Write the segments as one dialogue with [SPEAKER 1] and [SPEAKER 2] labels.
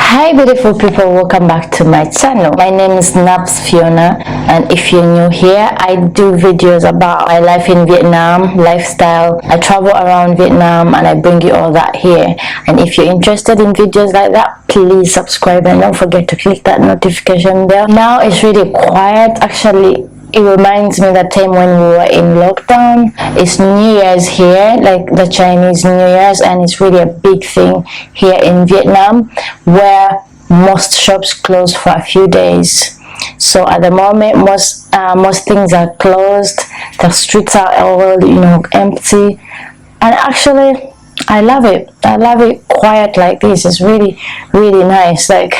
[SPEAKER 1] Hi beautiful people, welcome back to my channel. My name is Naps Fiona, and if you're new here, I do videos about my life in Vietnam, lifestyle. I travel around Vietnam and I bring you all that here. And if you're interested in videos like that, please subscribe and don't forget to click that notification bell. Now it's really quiet. Actually, it reminds me that time when we were in lockdown. It's New Year's here, like the Chinese New Year's, and it's really a big thing here in Vietnam, where most shops close for a few days. So at the moment, most things are closed. The streets are all, empty. And actually, I love it. I love it quiet like this. It's really, really nice. Like,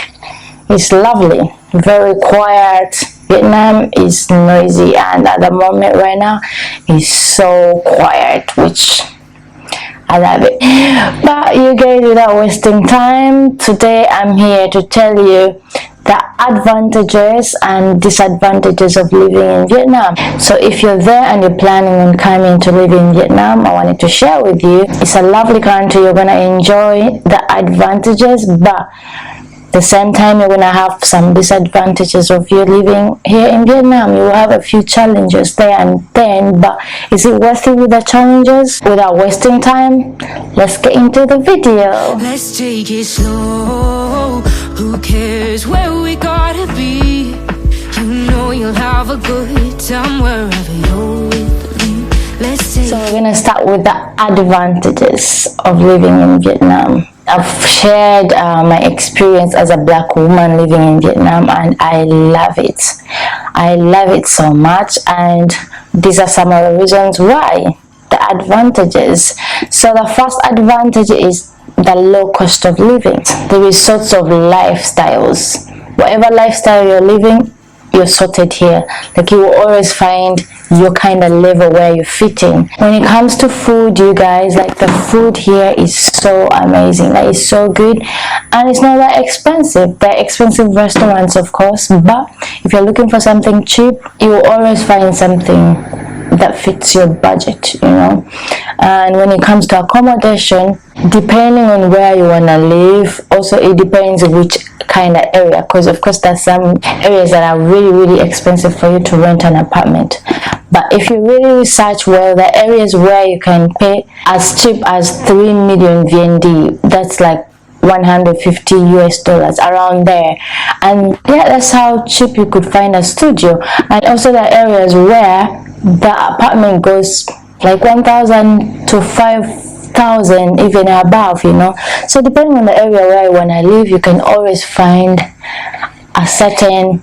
[SPEAKER 1] it's lovely. Very quiet. Vietnam is noisy, and at the moment right now it's so quiet, which I love it. But you guys, without wasting time, today I'm here to tell you the advantages and disadvantages of living in Vietnam. So if you're there and you're planning on coming to live in Vietnam, I wanted to share with you. It's a lovely country. You're gonna enjoy the advantages, but at the same time you're gonna have some disadvantages of you living here in Vietnam. You will have a few challenges there and then, but is it worth it with the challenges? Without wasting time, let's get into the video.
[SPEAKER 2] Let's take it slow. Who cares where we gotta be? You know you'll have a good time wherever you're with me. Let's take.
[SPEAKER 1] So we're gonna start with the advantages of living in Vietnam. I've shared my experience as a black woman living in Vietnam, and I love it. I love it so much, and these are some of the reasons why. The advantages. So the first advantage is the low cost of living. There is sorts of lifestyles. Whatever lifestyle you're living, you're sorted here. Like, you will always find your kind of level where you fit in. When it comes to food, you guys, like, the food here is so amazing. Like, it's so good, and it's not that expensive. They're expensive restaurants, of course, but if you're looking for something cheap, you will always find something that fits your budget, And when it comes to accommodation, depending on where you want to live, also it depends which kind of area, because of course there's some areas that are really, really expensive for you to rent an apartment. But if you really research well, the areas where you can pay as cheap as 3 million VND, that's like 150 US dollars, around there. And yeah, that's how cheap you could find a studio. And also the areas where the apartment goes like 1,000 to 5,000, even above, So depending on the area where you want to live, you can always find a certain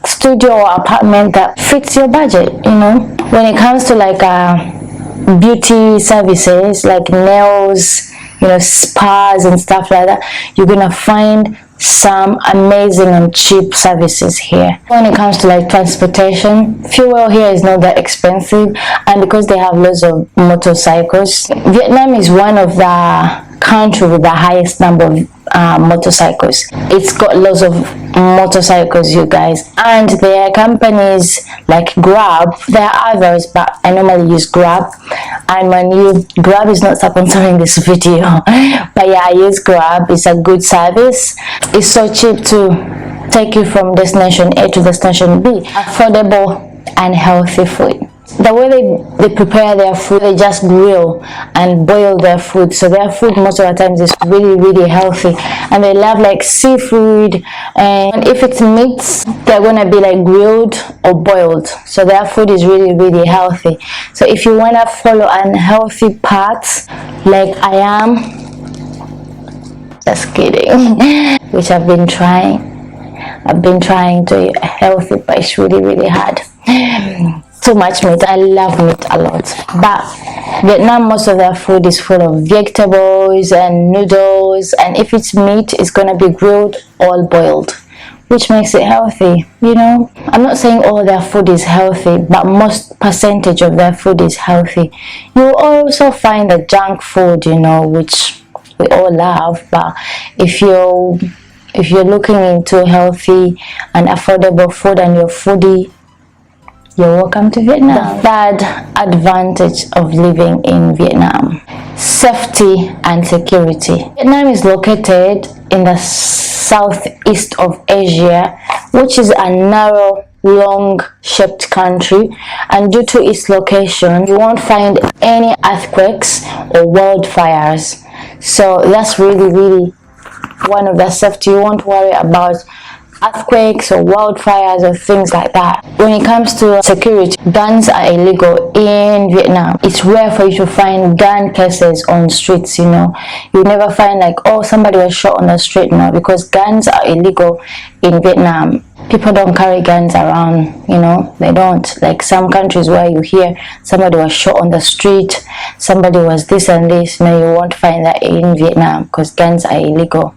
[SPEAKER 1] studio or apartment that fits your budget, When it comes to like beauty services, like nails, spas and stuff like that, you're gonna find some amazing and cheap services here. When it comes to like transportation, fuel here is not that expensive, and because they have lots of motorcycles, Vietnam is one of the countries with the highest number of motorcycles. It's got lots of motorcycles, you guys, and there are companies like Grab. There are others, but I normally use Grab. And Grab is not sponsoring this video, but yeah, I use Grab. It's a good service. It's so cheap to take you from destination A to destination B. Affordable and healthy food. The way they prepare their food, they just grill and boil their food. So their food most of the times is really, really healthy. And they love like seafood. And if it's meats, they're going to be like grilled or boiled. So their food is really, really healthy. So if you want to follow an healthy path, like I am, just kidding, which I've been trying. I've been trying to eat healthy, but it's really, really hard. Too much meat. I love meat a lot, but Vietnam, most of their food is full of vegetables and noodles, and if it's meat, it's gonna be grilled or boiled, which makes it healthy. I'm not saying all their food is healthy, but most percentage of their food is healthy. You also find the junk food, which we all love, but if you're looking into healthy and affordable food and you're foodie, you're welcome to Vietnam. The third advantage of living in Vietnam. safety and security. Vietnam is located in the southeast of Asia, which is a narrow, long-shaped country, and due to its location, you won't find any earthquakes or wildfires. So that's really one of the safety. You won't worry about earthquakes or wildfires or things like that. When it comes to security, guns are illegal in Vietnam. It's rare for you to find gun cases on streets, you know. You never find like, oh, somebody was shot on the street, no, because guns are illegal in Vietnam. People don't carry guns around, you know, they don't. Like some countries where you hear somebody was shot on the street, somebody was this and this, no, you won't find that in Vietnam because guns are illegal.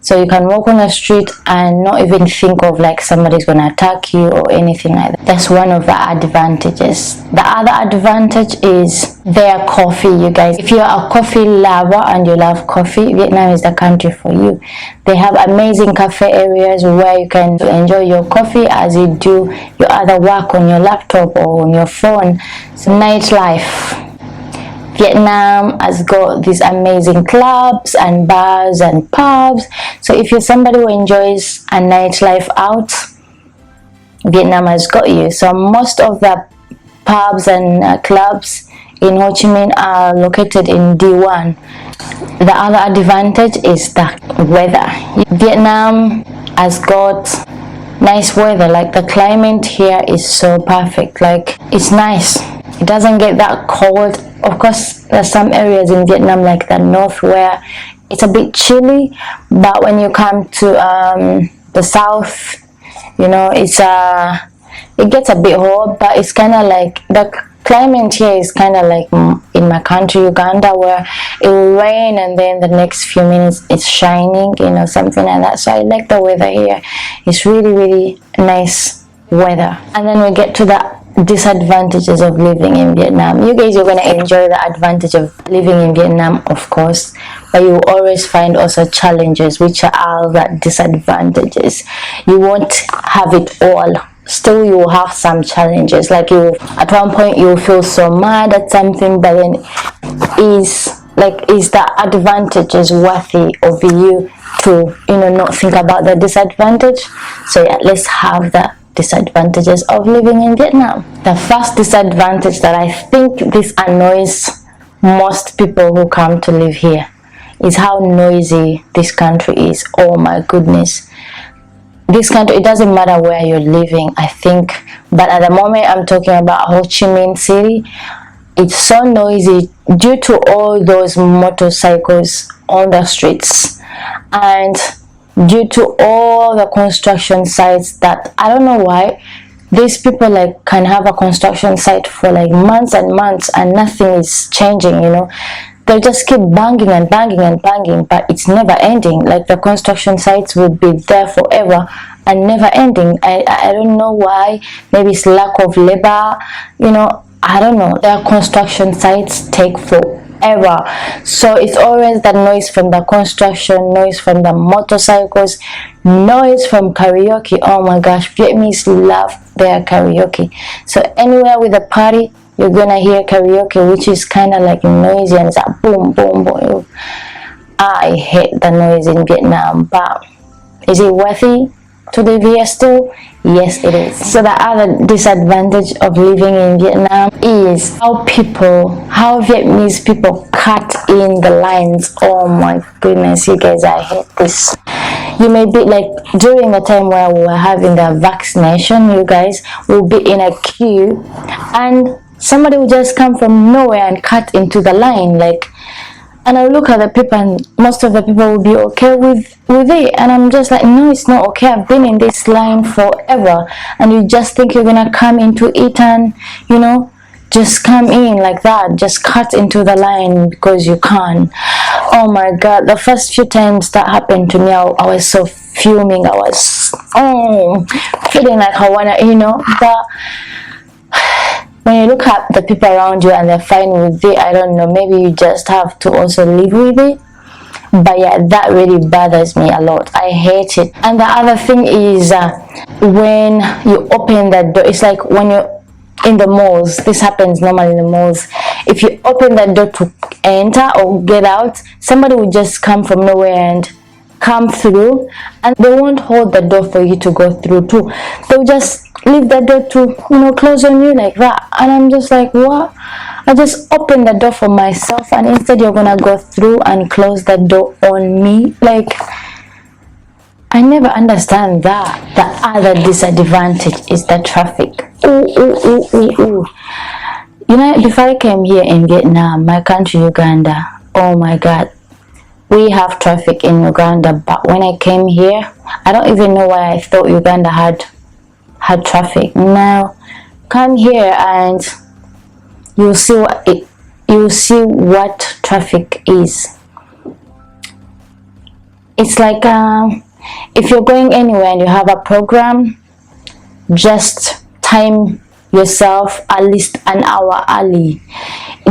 [SPEAKER 1] So you can walk on the street and not even think of like somebody's gonna attack you or anything like that. That's one of the advantages. The other advantage is their coffee, you guys. If you're a coffee lover and you love coffee, Vietnam is the country for you. They have amazing cafe areas where you can enjoy your coffee as you do your other work on your laptop or on your phone. So nightlife. Vietnam has got these amazing clubs and bars and pubs. So if you're somebody who enjoys a nightlife out, Vietnam has got you. So most of the pubs and clubs in Ho Chi Minh are located in D1. The other advantage is the weather. Vietnam has got nice weather. Like the climate here is so perfect. Like it's nice. It doesn't get that cold. Of course, there's some areas in Vietnam like the north where it's a bit chilly, but when you come to the south, you know, it gets a bit hot, but it's kind of like the climate here is kind of like in my country, Uganda, where it will rain and then the next few minutes it's shining, you know, something like that. So I like the weather here. It's really nice weather. And then we get to the disadvantages of living in Vietnam. You guys, you're going to enjoy the advantage of living in Vietnam, of course, but you will always find also challenges, which are all the disadvantages. You won't have it all. Still, you will have some challenges. Like you, at one point, you will feel so mad at something, but then is the advantages worthy of you to, you know, not think about the disadvantage? So yeah, let's have the disadvantages of living in Vietnam. The first disadvantage that I think this annoys most people who come to live here is how noisy this country is. Oh my goodness. This country, it doesn't matter where you're living, I think, but at the moment I'm talking about Ho Chi Minh City. It's so noisy due to all those motorcycles on the streets and due to all the construction sites that I don't know why these people like can have a construction site for like months and months and nothing is changing, you know. They just keep banging and banging and banging, but it's never ending. Like the construction sites will be there forever and never ending. I don't know why. Maybe it's lack of labor, you know, I don't know. Their construction sites take forever. So it's always the noise from the construction, noise from the motorcycles, noise from karaoke. Oh my gosh, Vietnamese love their karaoke. So anywhere with a party, you're gonna hear karaoke, which is kind of like noisy and it's like boom boom boom. I hate the noise in Vietnam, but is it worthy to live here still? Yes, it is. So the other disadvantage of living in Vietnam is how Vietnamese people cut in the lines. Oh my goodness, you guys, I hate this. You may be like during the time where we were having the vaccination, you guys will be in a queue and somebody will just come from nowhere and cut into the line, like, and I look at the people and most of the people will be okay with it, and I'm just like, no, it's not okay. I've been in this line forever, and you just think you're gonna come into it and, you know, just come in like that, just cut into the line because you can. Oh my god, the first few times that happened to me, I was so fuming. I was feeling like I wanna, you know, but when you look at the people around you and they're fine with it, I don't know, maybe you just have to also live with it. But yeah, that really bothers me a lot. I hate it. And the other thing is when you open the door, it's like when you in the malls. This happens normally in the malls. If you open that door to enter or get out, somebody will just come from nowhere and come through, and they won't hold the door for you to go through too. They'll just leave the door to, you know, close on you like that. And I'm just like, what? I just opened the door for myself, and instead you're gonna go through and close the door on me. Like, I never understand that. The other disadvantage is the traffic. Ooh. You know, before I came here in Vietnam, my country Uganda, oh my God, we have traffic in Uganda. But when I came here, I don't even know why I thought Uganda had traffic. Now, come here and you'll see what traffic is. It's like if you're going anywhere and you have a program, just time yourself at least an hour early,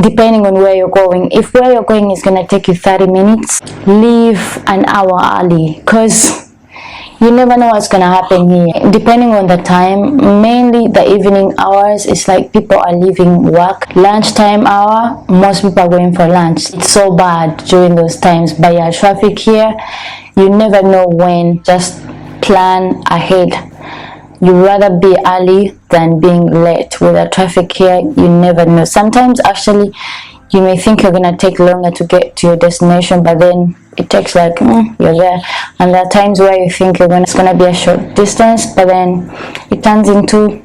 [SPEAKER 1] depending on where you're going. If where you're going is going to take you 30 minutes, leave an hour early, because you never know what's going to happen here. Depending on the time, mainly the evening hours, it's like people are leaving work. Lunchtime hour, most people are going for lunch. It's so bad during those times. But yeah, traffic here, you never know when. Just plan ahead. You'd rather be early than being late. With the traffic here, you never know. Sometimes actually you may think you're gonna take longer to get to your destination, but then it takes like you're there. And there are times where you think it's gonna be a short distance, but then it turns into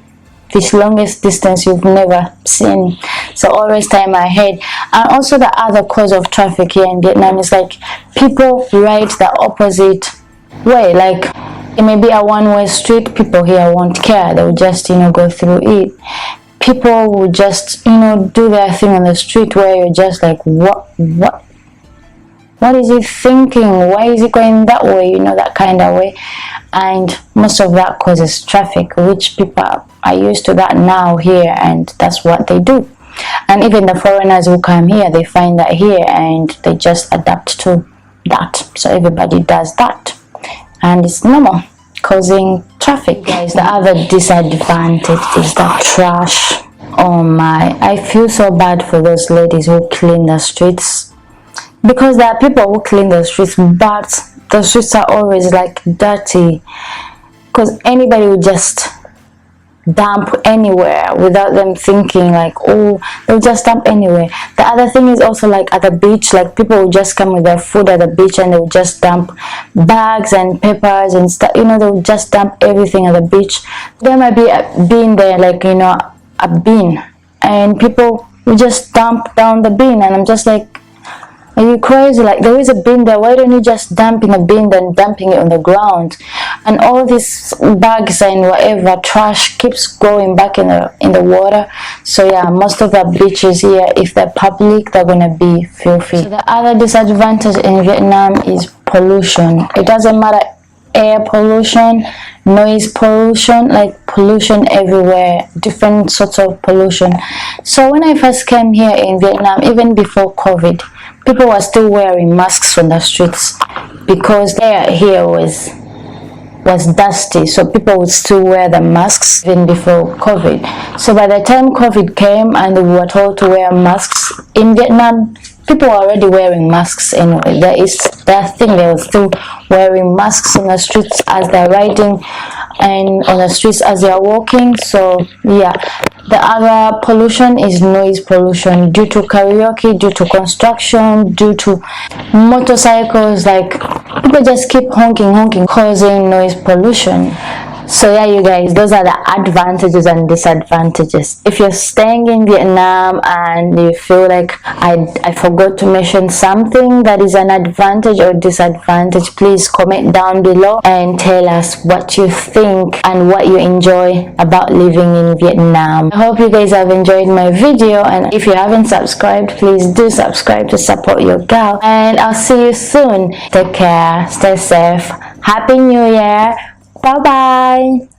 [SPEAKER 1] this longest distance you've never seen. So always time ahead. And also the other cause of traffic here in Vietnam is like people ride the opposite way. Like, it may be a one-way street, people here won't care. They'll just, you know, go through it. People will just, you know, do their thing on the street where you're just like, what is he thinking? Why is he going that way? You know, that kind of way. And most of that causes traffic, which people are used to that now here, and that's what they do. And even the foreigners who come here, they find that here and they just adapt to that. So everybody does that. And it's normal, causing traffic. Guys, the other disadvantage is the trash. Oh my, I feel so bad for those ladies who clean the streets, because there are people who clean the streets, but the streets are always like dirty, because anybody would just dump anywhere without them thinking, like, oh, they'll just dump anywhere. The other thing is also like at the beach, like people will just come with their food at the beach and they'll just dump bags and papers and stuff, you know, they'll just dump everything at the beach. There might be a bin there, like, you know, a bin, and people will just dump down the bin, and I'm just like, are you crazy? Like, there is a bin there, why don't you just dump in a bin than dumping it on the ground? And all these bags and whatever trash keeps going back in the water. So yeah, most of the beaches here, if they're public, they're gonna be filthy. So the other disadvantage in Vietnam is pollution. It doesn't matter, air pollution, noise pollution, like pollution everywhere, different sorts of pollution. So when I first came here in Vietnam, even before COVID, people were still wearing masks on the streets because the air here was dusty, so people would still wear the masks even before COVID. So by the time COVID came and we were told to wear masks in Vietnam, people were already wearing masks anyway. There is that thing, they were still wearing masks on the streets as they're riding and on the streets as they're walking. So yeah, the other pollution is noise pollution due to karaoke, due to construction, due to motorcycles. Like, people just keep honking, causing noise pollution. So yeah, you guys, those are the advantages and disadvantages. If you're staying in Vietnam and you feel like I forgot to mention something that is an advantage or disadvantage, please comment down below and tell us what you think and what you enjoy about living in Vietnam. I hope you guys have enjoyed my video, and if you haven't subscribed, please do subscribe to support your girl, and I'll see you soon. Take care, stay safe, happy new year. Bye bye.